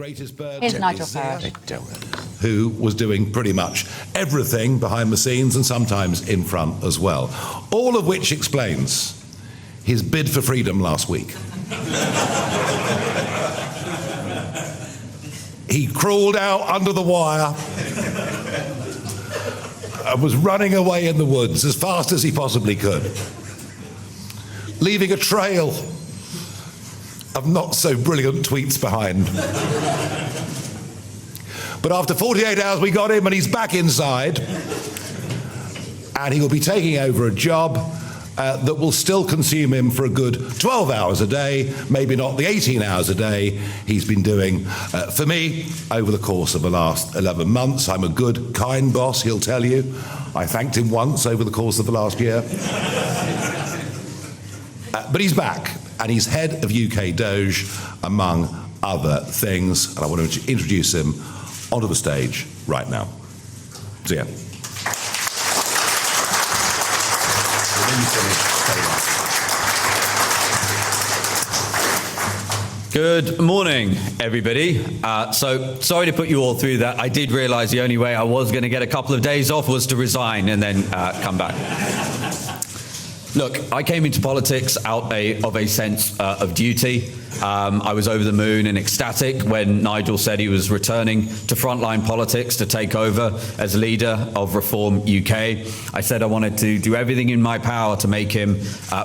Greatest bird Here's Nigel Zia, Farage, who was doing pretty much everything behind the scenes and sometimes in front as well. All of which explains his bid for freedom last week. He crawled out under the wire and was running away in the woods as fast as he possibly could, leaving a trail of not so brilliant tweets behind. But after 48 hours we got him and he's back inside, and he will be taking over a job that will still consume him for a good 12 hours a day, maybe not the 18 hours a day he's been doing for me over the course of the last 11 months. I'm a good, kind boss, he'll tell you. I thanked him once over the course of the last year. But he's back, and he's head of UK Doge, among other things, and I want to introduce him onto the stage right now. Zia. Good morning, everybody. So sorry to put you all through that. I did realise the only way I was going to get a couple of days off was to resign and then come back. Look, I came into politics out of a sense of duty. I was over the moon and ecstatic when Nigel said he was returning to frontline politics to take over as leader of Reform UK. I said I wanted to do everything in my power to make him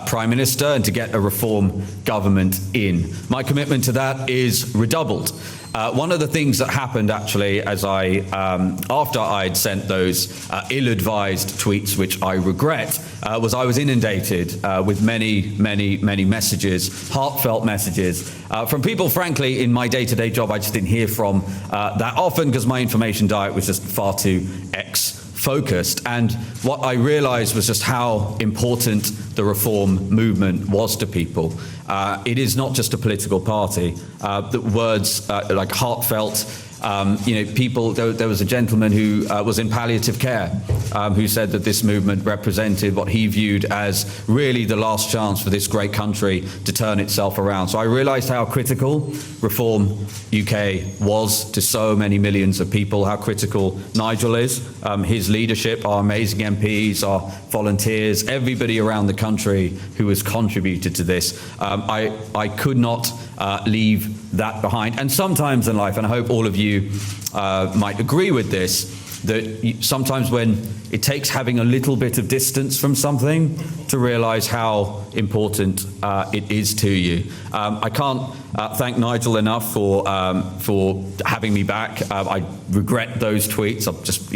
Prime Minister and to get a Reform government in. My commitment to that is redoubled. One of the things that happened actually as after I'd sent those ill-advised tweets, which I regret, was I was inundated with many messages, heartfelt messages, from people, frankly, in my day-to-day job I just didn't hear from that often because my information diet was just far too focused. And what I realized was just how important the Reform movement was to people. It is not just a political party. The words like heartfelt, people, there was a gentleman who was in palliative care who said that this movement represented what he viewed as really the last chance for this great country to turn itself around. So I realized how critical Reform UK was to so many millions of people, how critical Nigel is, his leadership, our amazing MPs, our volunteers, everybody around the country who has contributed to this. I could not leave that behind. And sometimes in life, and I hope all of you might agree with this, that sometimes when it takes having a little bit of distance from something to realize how important it is to you. I can't thank Nigel enough for having me back. I regret those tweets. I've just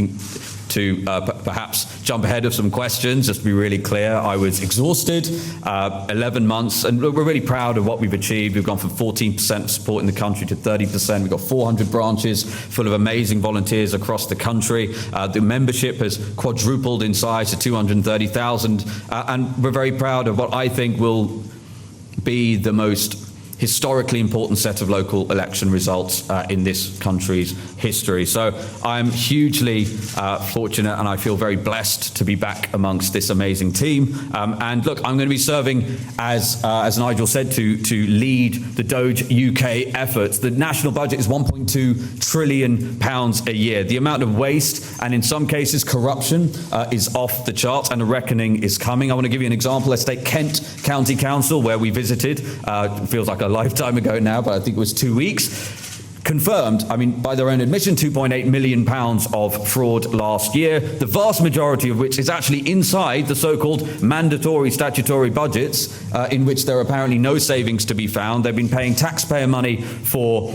to perhaps jump ahead of some questions, just to be really clear, I was exhausted, 11 months, and we're really proud of what we've achieved. We've gone from 14% of support in the country to 30%. We've got 400 branches full of amazing volunteers across the country. The membership has quadrupled in size to 230,000, and we're very proud of what I think will be the most historically important set of local election results in this country's history. So I'm hugely fortunate, and I feel very blessed to be back amongst this amazing team. And look, I'm going to be serving, as Nigel said, to lead the Doge UK efforts. The national budget is £1.2 trillion a year. The amount of waste and in some cases corruption is off the charts, and a reckoning is coming. I want to give you an example. Let's take Kent County Council, where we visited. It feels like a lifetime ago now, but I think it was 2 weeks. Confirmed, by their own admission, £2.8 million of fraud last year, the vast majority of which is actually inside the so-called mandatory statutory budgets, in which there are apparently no savings to be found. They've been paying taxpayer money for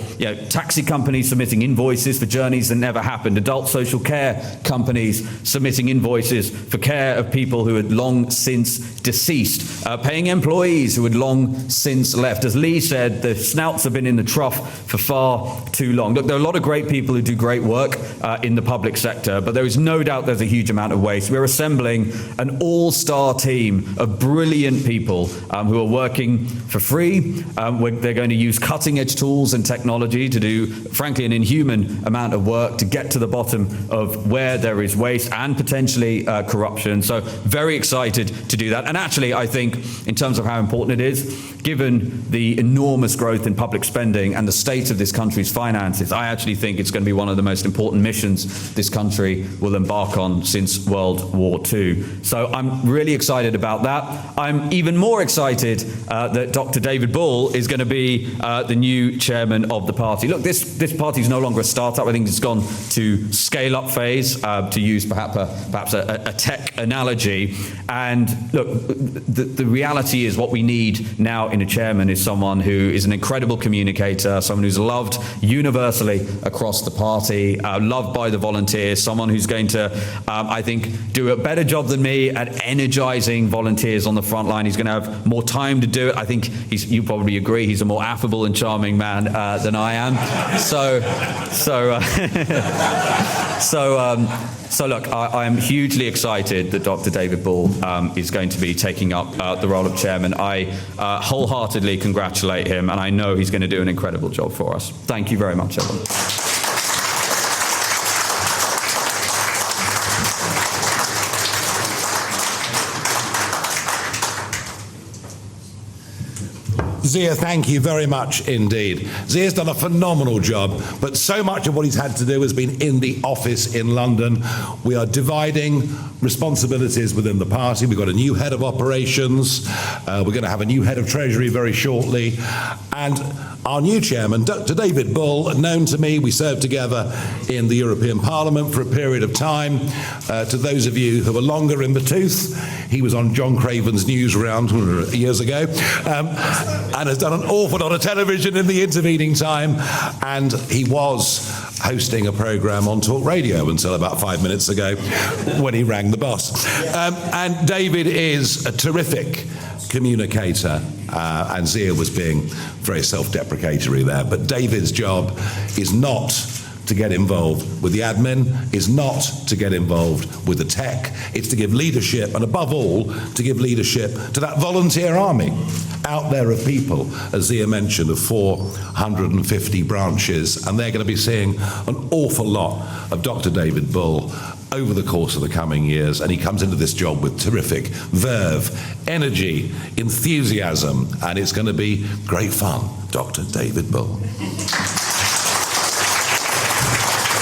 taxi companies submitting invoices for journeys that never happened, adult social care companies submitting invoices for care of people who had long since deceased, paying employees who had long since left. As Lee said, the snouts have been in the trough for far too long. Look, there are a lot of great people who do great work in the public sector, but there is no doubt there's a huge amount of waste. We're assembling an all-star team of brilliant people who are working for free. They're going to use cutting-edge tools and technology to do, frankly, an inhuman amount of work to get to the bottom of where there is waste and potentially corruption. So very excited to do that. And actually, I think, in terms of how important it is, given the enormous growth in public spending and the state of this country's finances. I actually think it's going to be one of the most important missions this country will embark on since World War II. So I'm really excited about that. I'm even more excited that Dr. David Bull is going to be the new chairman of the party. Look, this party is no longer a startup. I think it's gone to scale-up phase, to use perhaps a tech analogy. And look, the reality is what we need now in a chairman is someone who is an incredible communicator, someone who's loved universally across the party, loved by the volunteers, someone who's going to, I think, do a better job than me at energizing volunteers on the front line. He's going to have more time to do it. I think you probably agree he's a more affable and charming man than I am. So look, I am hugely excited that Dr. David Bull is going to be taking up the role of chairman. I wholeheartedly congratulate him, and I know he's going to do an incredible job for us. Thank you very much, everyone. Zia, thank you very much indeed. Zia's done a phenomenal job, but so much of what he's had to do has been in the office in London. We are dividing responsibilities within the party. We've got a new head of operations. We're going to have a new head of treasury very shortly. And our new chairman, Dr. David Bull, known to me, we served together in the European Parliament for a period of time. To those of you who are longer in the tooth, he was on John Craven's news round years ago, and has done an awful lot of television in the intervening time. And he was hosting a programme on Talk Radio until about 5 minutes ago when he rang the boss. And David is a terrific communicator, and Zia was being very self-deprecatory there. But David's job is not to get involved with the admin, is not to get involved with the tech. It's to give leadership, and above all, to give leadership to that volunteer army out there of people, as Zia mentioned, of 450 branches, and they're going to be seeing an awful lot of Dr. David Bull over the course of the coming years, and he comes into this job with terrific verve, energy, enthusiasm, and it's going to be great fun. Dr. David Bull.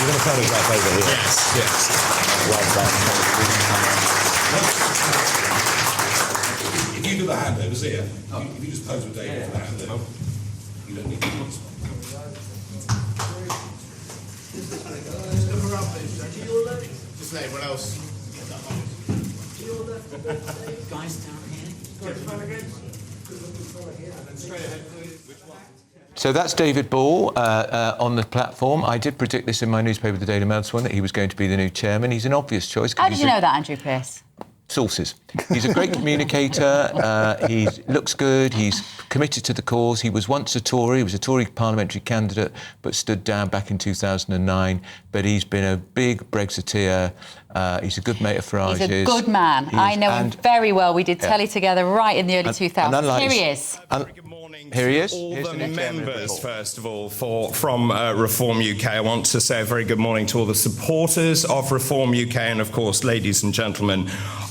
We're going to photograph over here. Yes. Well done. If you do the handover, Zia, if you just pose with David for the handover, you don't need to do this one. Just let everyone else. Guys down here. So that's David Bull on the platform. I did predict this in my newspaper, the Daily Mail, this one, that he was going to be the new chairman. He's an obvious choice. How did you know that, Andrew Pearce? Sources. He's a great communicator. He looks good. He's committed to the cause. He was once a Tory. He was a Tory parliamentary candidate, but stood down back in 2009. But he's been a big Brexiteer. He's a good mate of Farage's. He's a good man. I know him very well. We did telly together right in the early 2000s. Here he is. Here he is. All the members, first of all, from Reform UK. I want to say a very good morning to all the supporters of Reform UK and, of course, ladies and gentlemen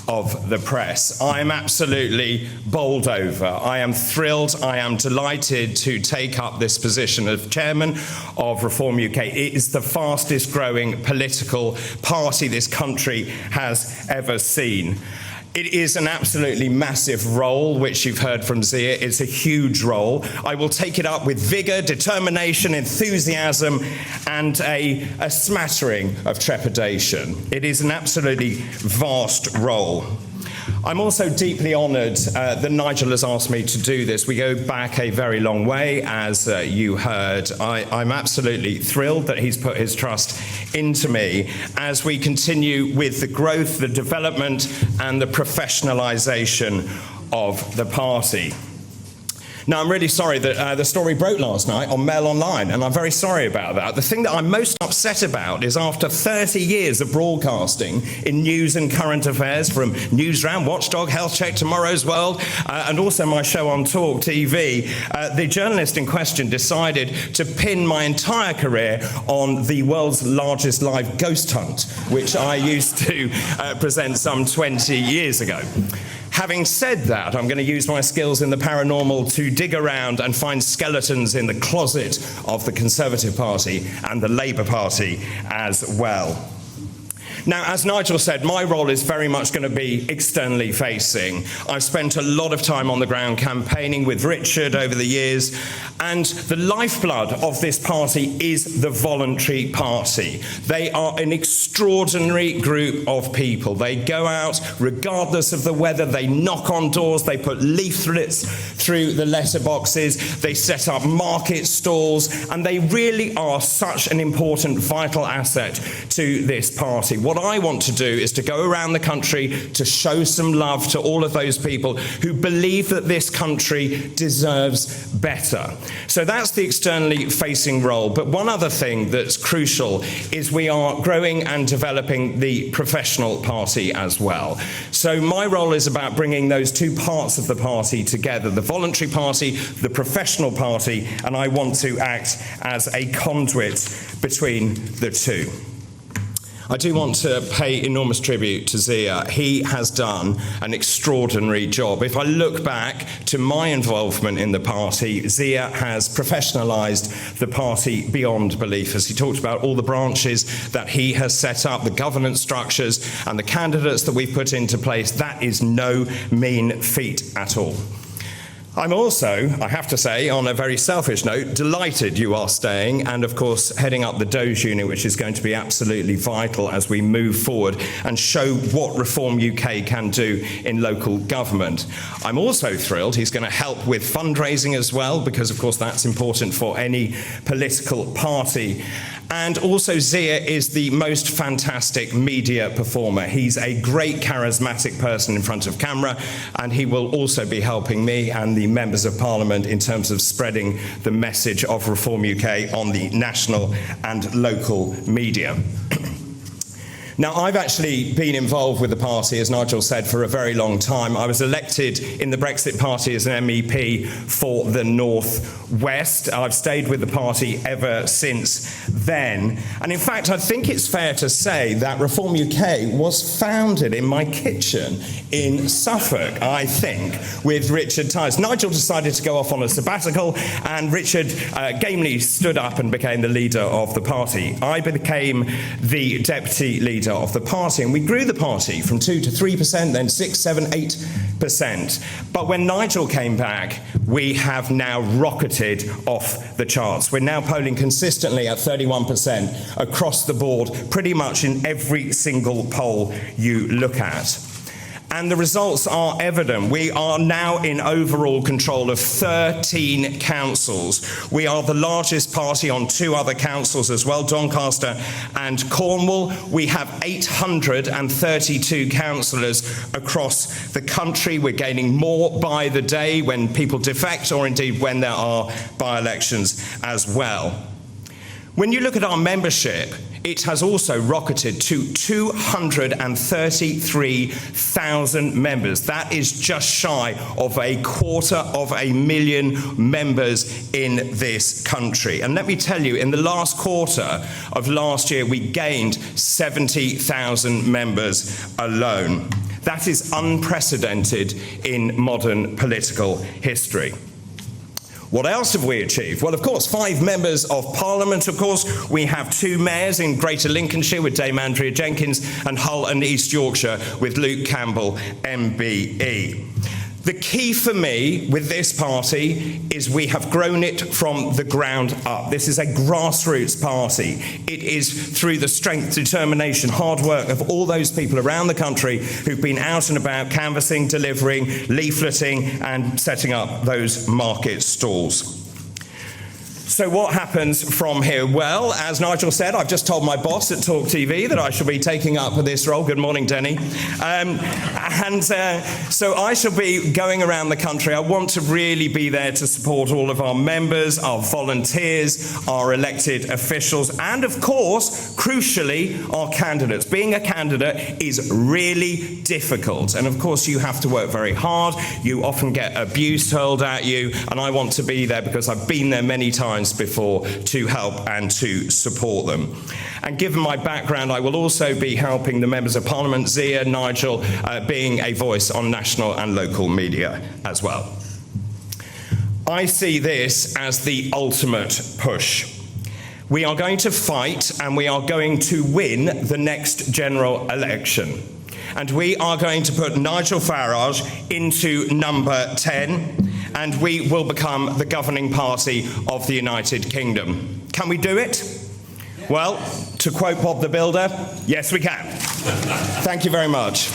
of the press. I'm absolutely bowled over. I am thrilled. I am delighted to take up this position of chairman of Reform UK. It is the fastest growing political party this country has ever seen. It is an absolutely massive role, which you've heard from Zia. It's a huge role. I will take it up with vigour, determination, enthusiasm, and a smattering of trepidation. It is an absolutely vast role. I'm also deeply honoured that Nigel has asked me to do this. We go back a very long way, as you heard. I'm absolutely thrilled that he's put his trust into me as we continue with the growth, the development, and the professionalisation of the party. Now, I'm really sorry that the story broke last night on Mail Online, and I'm very sorry about that. The thing that I'm most upset about is after 30 years of broadcasting in news and current affairs, from Newsround, Watchdog, Health Check, Tomorrow's World, and also my show on Talk TV, the journalist in question decided to pin my entire career on the world's largest live ghost hunt, which I used to present some 20 years ago. Having said that, I'm going to use my skills in the paranormal to dig around and find skeletons in the closet of the Conservative Party and the Labour Party as well. Now, as Nigel said, my role is very much going to be externally facing. I've spent a lot of time on the ground campaigning with Richard over the years, and the lifeblood of this party is the voluntary party. They are an extraordinary group of people. They go out regardless of the weather, they knock on doors, they put leaflets through the letterboxes, they set up market stalls, and they really are such an important, vital asset to this party. What I want to do is to go around the country to show some love to all of those people who believe that this country deserves better. So that's the externally facing role. But one other thing that's crucial is we are growing and developing the professional party as well. So my role is about bringing those two parts of the party together, the voluntary party, the professional party, and I want to act as a conduit between the two. I do want to pay enormous tribute to Zia. He has done an extraordinary job. If I look back to my involvement in the party, Zia has professionalised the party beyond belief. As he talked about all the branches that he has set up, the governance structures and the candidates that we've put into place, that is no mean feat at all. I'm also, I have to say, on a very selfish note, delighted you are staying and, of course, heading up the Doge unit, which is going to be absolutely vital as we move forward and show what Reform UK can do in local government. I'm also thrilled he's going to help with fundraising as well, because, of course, that's important for any political party. And also Zia is the most fantastic media performer. He's a great charismatic person in front of camera, and he will also be helping me and the members of Parliament in terms of spreading the message of Reform UK on the national and local media. Now, I've actually been involved with the party, as Nigel said, for a very long time. I was elected in the Brexit Party as an MEP for the North West. I've stayed with the party ever since then. And in fact, I think it's fair to say that Reform UK was founded in my kitchen in Suffolk, I think, with Richard Tice. Nigel decided to go off on a sabbatical, and Richard gamely stood up and became the leader of the party. I became the deputy leader of the party, and we grew the party from 2 to 3%, then 6, 7, 8%. But when Nigel came back, we have now rocketed off the charts. We're now polling consistently at 31% across the board, pretty much in every single poll you look at. And the results are evident. We are now in overall control of 13 councils. We are the largest party on 2 other councils as well, Doncaster and Cornwall. We have 832 councillors across the country. We're gaining more by the day when people defect, or indeed when there are by-elections as well. When you look at our membership, it has also rocketed to 233,000 members. That is just shy of 250,000 members in this country. And let me tell you, in the last quarter of last year, we gained 70,000 members alone. That is unprecedented in modern political history. What else have we achieved? Well, of course, 5 members of Parliament, of course. We have 2 mayors in Greater Lincolnshire with Dame Andrea Jenkins, and Hull and East Yorkshire with Luke Campbell, MBE. The key for me with this party is we have grown it from the ground up. This is a grassroots party. It is through the strength, determination, hard work of all those people around the country who've been out and about canvassing, delivering, leafleting, and setting up those market stalls. So what happens from here? Well, as Nigel said, I've just told my boss at Talk TV that I shall be taking up this role. Good morning, Denny. So I shall be going around the country. I want to really be there to support all of our members, our volunteers, our elected officials, and of course, crucially, our candidates. Being a candidate is really difficult. And of course, you have to work very hard. You often get abuse hurled at you. And I want to be there because I've been there many times twice before to help and to support them. And given my background, I will also be helping the members of Parliament, Zia, Nigel, being a voice on national and local media as well. I see this as the ultimate push. We are going to fight and we are going to win the next general election. And we are going to put Nigel Farage into number 10, and we will become the governing party of the United Kingdom. Can we do it? Well, to quote Bob the Builder, yes we can. Thank you very much.